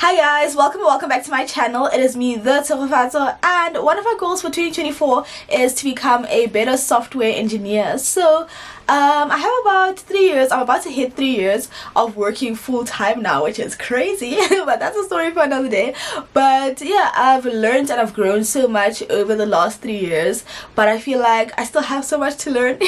Hi guys, welcome back to my channel. It is me, the Tsofafatso, and one of my goals for 2024 is to become a better software engineer. So I have about 3 years. I'm about to hit 3 years of working full-time now, which is crazy, but that's a story for another day. But yeah, I've learned and I've grown so much over the last 3 years, but I feel like I still have so much to learn,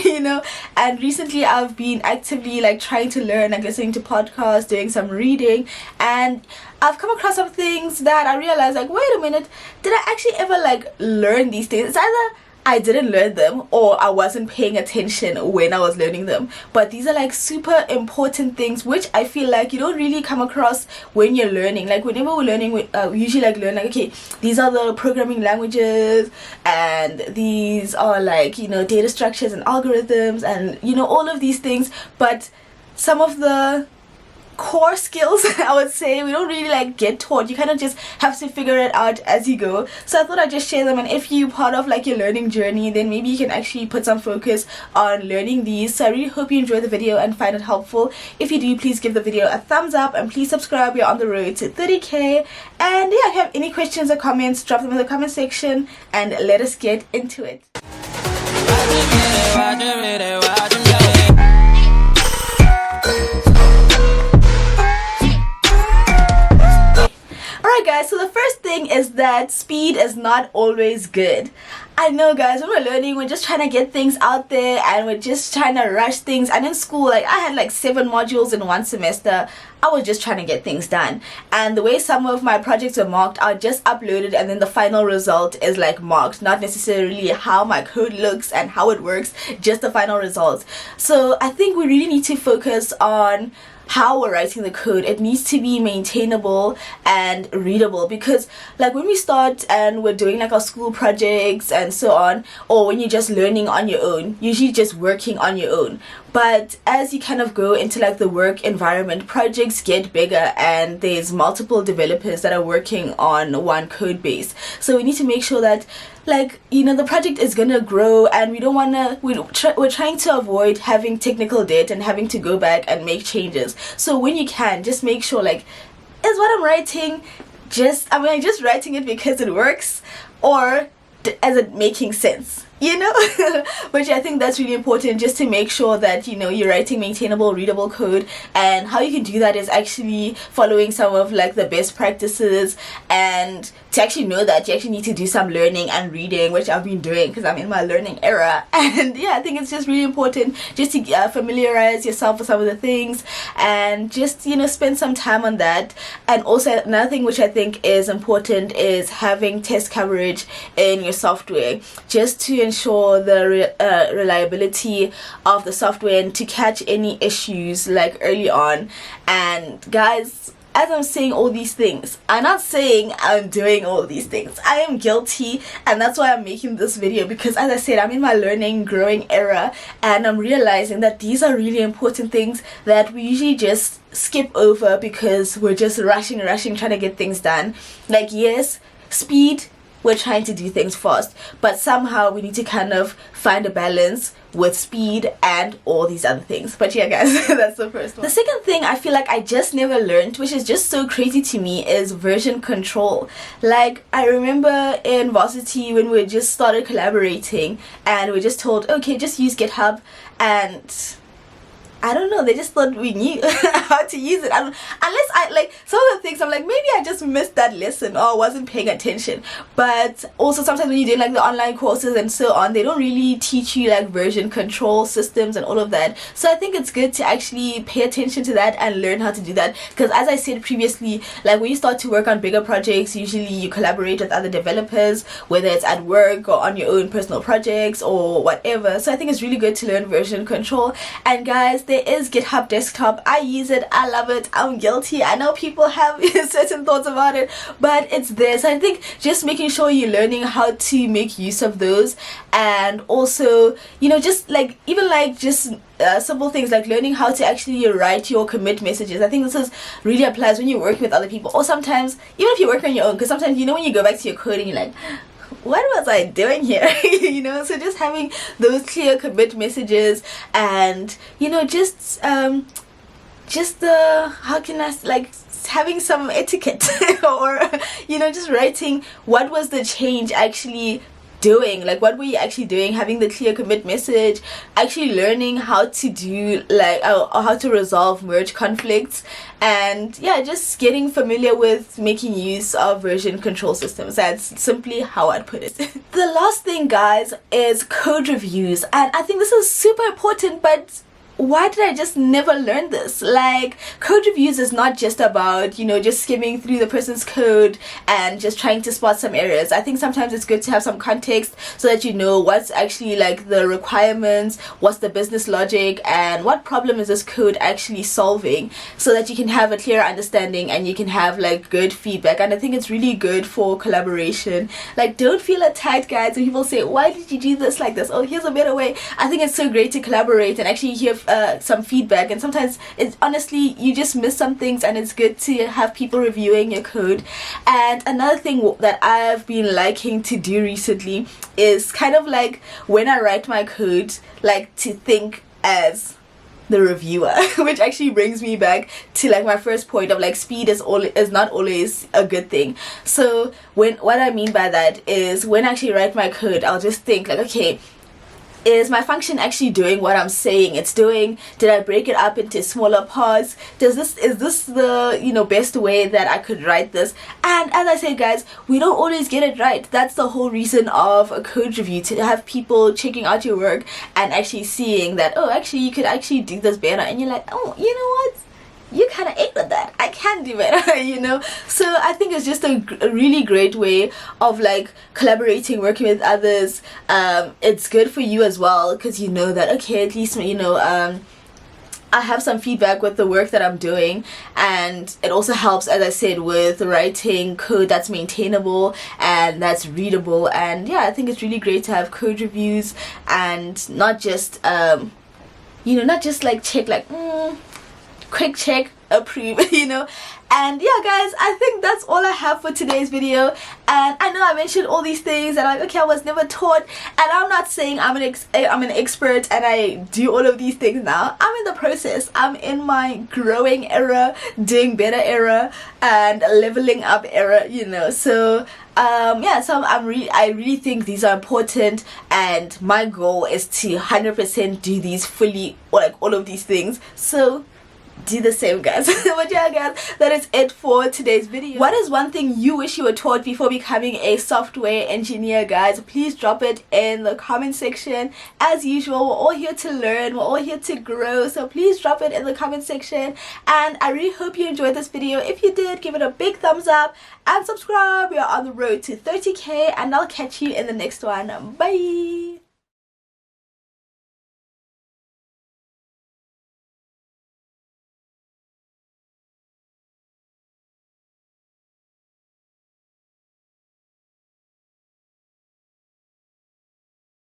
and recently I've been actively trying to learn, listening to podcasts, doing some reading, and I've come across some things that I realized, wait a minute, did I actually ever learn these things? It's either I didn't learn them or I wasn't paying attention when I was learning them. But these are super important things which I feel like you don't really come across when you're learning. Whenever we're learning, we usually learn okay, these are the programming languages and these are data structures and algorithms and all of these things. But some of the core skills, I would say, we don't really get taught. You kind of just have to figure it out as you go. So I thought I'd just share them, and if you part of your learning journey, then maybe you can actually put some focus on learning these. So I really hope you enjoy the video and find it helpful. If you do, please give the video a thumbs up and please subscribe. We're on the road to 30k. And yeah, if you have any questions or comments, drop them in the comment section and let us get into it. Alright guys, so the first thing is that speed is not always good. I know guys, when we're learning, we're just trying to get things out there and we're just trying to rush things. And in school, I had 7 modules in one semester. I was just trying to get things done. And the way some of my projects were marked are just uploaded and then the final result is marked. Not necessarily how my code looks and how it works, just the final result. So I think we really need to focus on how we're writing the code. It needs to be maintainable and readable, because when we start and we're doing our school projects and so on, or when you're just learning on your own, usually just working on your own. But as you kind of go into the work environment, projects get bigger and there's multiple developers that are working on one code base. So we need to make sure that the project is gonna grow, and we don't wanna, we're trying to avoid having technical debt and having to go back and make changes. So when you can, just make sure is what I'm writing am I just writing it because it works, or is it making sense? Which I think that's really important, just to make sure that you're writing maintainable, readable code. And how you can do that is actually following some of the best practices, and to actually know that you actually need to do some learning and reading, which I've been doing because I'm in my learning era. And yeah, I think it's just really important just to familiarize yourself with some of the things and just spend some time on that. And also another thing which I think is important is having test coverage in your software, just to ensure the reliability of the software and to catch any issues early on. And guys, as I'm saying all these things, I'm not saying I'm doing all these things. I am guilty, and that's why I'm making this video, because as I said, I'm in my learning, growing era, and I'm realizing that these are really important things that we usually just skip over because we're just rushing, trying to get things done. Yes, speed, we're trying to do things fast, but somehow we need to kind of find a balance with speed and all these other things. But yeah guys, that's the first one. The second thing I feel I just never learned, which is just so crazy to me, is version control. I remember in varsity when we just started collaborating and we just told, okay, just use GitHub, and I don't know, they just thought we knew how to use it. Unless I some of the things I'm maybe I just missed that lesson or wasn't paying attention. But also sometimes when you're doing the online courses and so on, they don't really teach you version control systems and all of that. So I think it's good to actually pay attention to that and learn how to do that, because as I said previously, when you start to work on bigger projects, usually you collaborate with other developers, whether it's at work or on your own personal projects or whatever. So I think it's really good to learn version control. And guys, there is GitHub Desktop. I use it, I love it, I'm guilty. I know people have certain thoughts about it, but it's there. So I think just making sure you're learning how to make use of those, and also just even just simple things learning how to actually write your commit messages. I think this really applies when you're working with other people, or sometimes even if you work on your own, because sometimes when you go back to your code and you're what was I doing here? So just having those clear commit messages, and just the, how can I having some etiquette or you know, just writing what was the change actually doing, like what were you actually doing, having the clear commit message, actually learning how to do like or how to resolve merge conflicts, and yeah, just getting familiar with making use of version control systems. That's simply how I'd put it. The last thing, guys, is code reviews, and I think this is super important, but why did I just never learn this? Like, code reviews is not just about, you know, just skimming through the person's code and just trying to spot some errors. I think sometimes it's good to have some context so that you know what's actually like the requirements, what's the business logic, and what problem is this code actually solving, so that you can have a clear understanding and you can have like good feedback. And I think it's really good for collaboration. Like, don't feel attacked, guys, when people say, why did you do this like this? Oh, here's a better way. I think it's so great to collaborate and actually hear some feedback, and sometimes it's honestly you just miss some things, and it's good to have people reviewing your code. And another thing that I've been liking to do recently is kind of like when I write my code, like to think as the reviewer, which actually brings me back to like my first point of like speed is not always a good thing. So what I mean by that is when I actually write my code, I'll just think like, okay, is my function actually doing what I'm saying it's doing? Did I break it up into smaller parts? Is this the, you know, best way that I could write this? And as I said, guys, we don't always get it right. That's the whole reason of a code review, to have people checking out your work and actually seeing that, oh, actually you could actually do this better, and you're like, oh, you know what, you kind of ate with that, I can do better. You know, so I think it's just a really great way of like collaborating, working with others. It's good for you as well, because you know that, okay, at least, you know, I have some feedback with the work that I'm doing, and it also helps, as I said, with writing code that's maintainable and that's readable. And yeah, I think it's really great to have code reviews, and not just you know, not just like check like quick check, approve, you know. And yeah, guys, I think that's all I have for today's video. And I know I mentioned all these things and like, okay, I was never taught, and I'm not saying I'm an expert and I do all of these things now. I'm in the process. I'm in my growing era, doing better era, and leveling up era, you know. So yeah, so I really think these are important, and my goal is to 100% do these fully, or like all of these things. So do the same, guys. But yeah, guys, that is it for today's video. What is one thing you wish you were taught before becoming a software engineer, guys? Please drop it in the comment section. As usual, we're all here to learn, we're all here to grow, so please drop it in the comment section. And I really hope you enjoyed this video. If you did, give it a big thumbs up and subscribe. We are on the road to 30k, and I'll catch you in the next one. Bye.